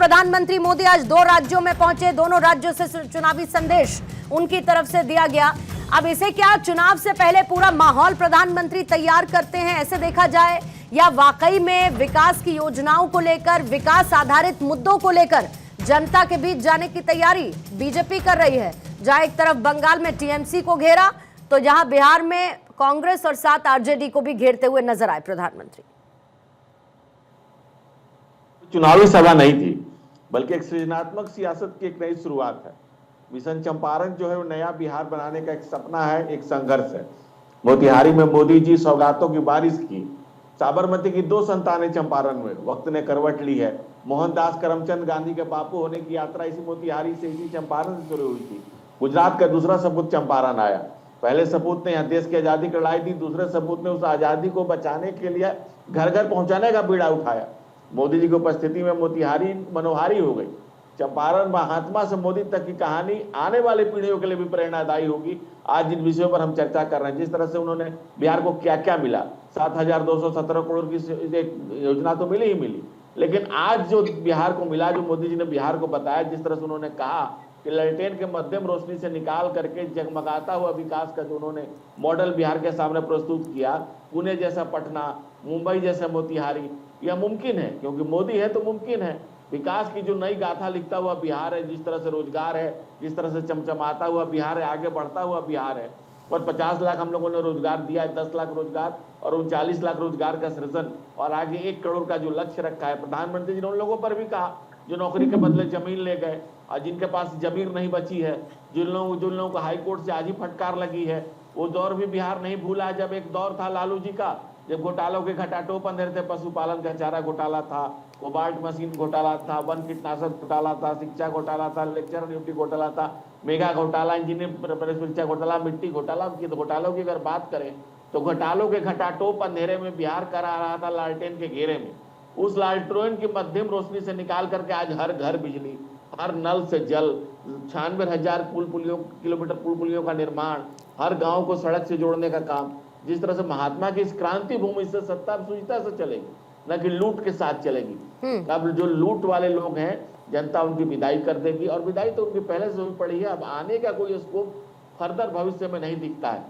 प्रधानमंत्री मोदी आज 2 राज्यों में पहुंचे। दोनों राज्यों से चुनावी संदेश उनकी तरफ से दिया गया। अब इसे क्या चुनाव से पहले पूरा माहौल प्रधानमंत्री तैयार करते हैं ऐसे देखा जाए, या वाकई में विकास की योजनाओं को लेकर, विकास आधारित मुद्दों को लेकर जनता के बीच जाने की तैयारी बीजेपी कर रही है। जहां एक तरफ बंगाल में टीएमसी को घेरा, तो जहां बिहार में कांग्रेस और साथ आरजेडी को भी घेरते हुए नजर आए प्रधानमंत्री। चुनावी सभा नहीं थी, बल्कि एक सृजनात्मक सियासत की एक नई शुरुआत है। मिशन चंपारण जो है वो नया बिहार बनाने का एक सपना है, एक संघर्ष है। मोतिहारी में मोदी जी सौगातों की बारिश की। साबरमती की 2 संतानें चंपारण में, वक्त ने करवट ली है। मोहनदास करमचंद गांधी के बापू होने की यात्रा इसी मोतिहारी से, इसी चंपारण से शुरू हुई थी। गुजरात का दूसरा सपूत चंपारण आया। पहले सपूत ने यहाँ देश की आजादी की लड़ाई दी, दूसरे सपूत ने उस आजादी को बचाने के लिए घर घर पहुंचाने का बीड़ा उठाया। मोदी जी की उपस्थिति में मोतिहारी मनोहारी हो गई। चंपारण महात्मा से मोदी तक की कहानी आने वाली पीढ़ियों के लिए भी प्रेरणादायी होगी। आज जिन विषयों पर हम चर्चा कर रहे हैं, जिस तरह से उन्होंने बिहार को क्या क्या मिला, 7,217 करोड़ की योजना तो मिली ही मिली, लेकिन आज जो बिहार को मिला, जो मोदी जी ने बिहार को बताया, जिस तरह से उन्होंने कहा कि ललटेन के मध्यम रोशनी से निकाल करके जगमगाता हुआ विकास का जो उन्होंने मॉडल बिहार के सामने प्रस्तुत किया, पुणे जैसा पटना, मुंबई जैसा मोतिहारी, यह मुमकिन है क्योंकि मोदी है तो मुमकिन है। विकास की जो नई गाथा लिखता हुआ बिहार है, जिस तरह से रोजगार है, जिस तरह से चमचमाता हुआ बिहार है, आगे बढ़ता हुआ बिहार है। और 50 लाख हम लोगों ने रोजगार दिया है, 10 लाख रोजगार और 39 लाख रोजगार का सृजन, और आगे 1 करोड़ का जो लक्ष्य रखा है। प्रधानमंत्री जी ने उन लोगों पर भी कहा जो नौकरी के बदले जमीन ले गए और जिनके पास जमीन नहीं बची है, जिन लोगों को हाई कोर्ट से आज ही फटकार लगी है। वो दौर भी बिहार नहीं भूला जब एक दौर था लालू जी का, जब घोटालों के घटाटोप अंधेरे थे। पशुपालन का चारा घोटाला था, कोबाल्ट मशीन घोटाला था, वन कीटनाशक घोटाला था, शिक्षा घोटाला था, लेक्चर ड्यूटी घोटाला था, मेगा घोटाला, इंजीनियरिंग परीक्षा घोटाला, मिट्टी घोटाला। घोटालों की अगर बात करें तो घोटालों के घटाटोप अंधेरे में बिहार करा रहा था लालटेन के घेरे में। उस लालटेन की मध्यम रोशनी से निकाल करके आज हर घर बिजली, हर नल से जल, 96,000 किलोमीटर पुल पुलियों का निर्माण, हर गांव को सड़क से जोड़ने का काम। जिस तरह से महात्मा की इस क्रांति भूमि से सत्ता सुचिता से चलेगी, न कि लूट के साथ चलेगी। अब जो लूट वाले लोग हैं, जनता उनकी विदाई कर देगी, और विदाई तो उनकी पहले से हुई पड़ी है। अब आने का कोई स्कोप फर्दर भविष्य में नहीं दिखता है।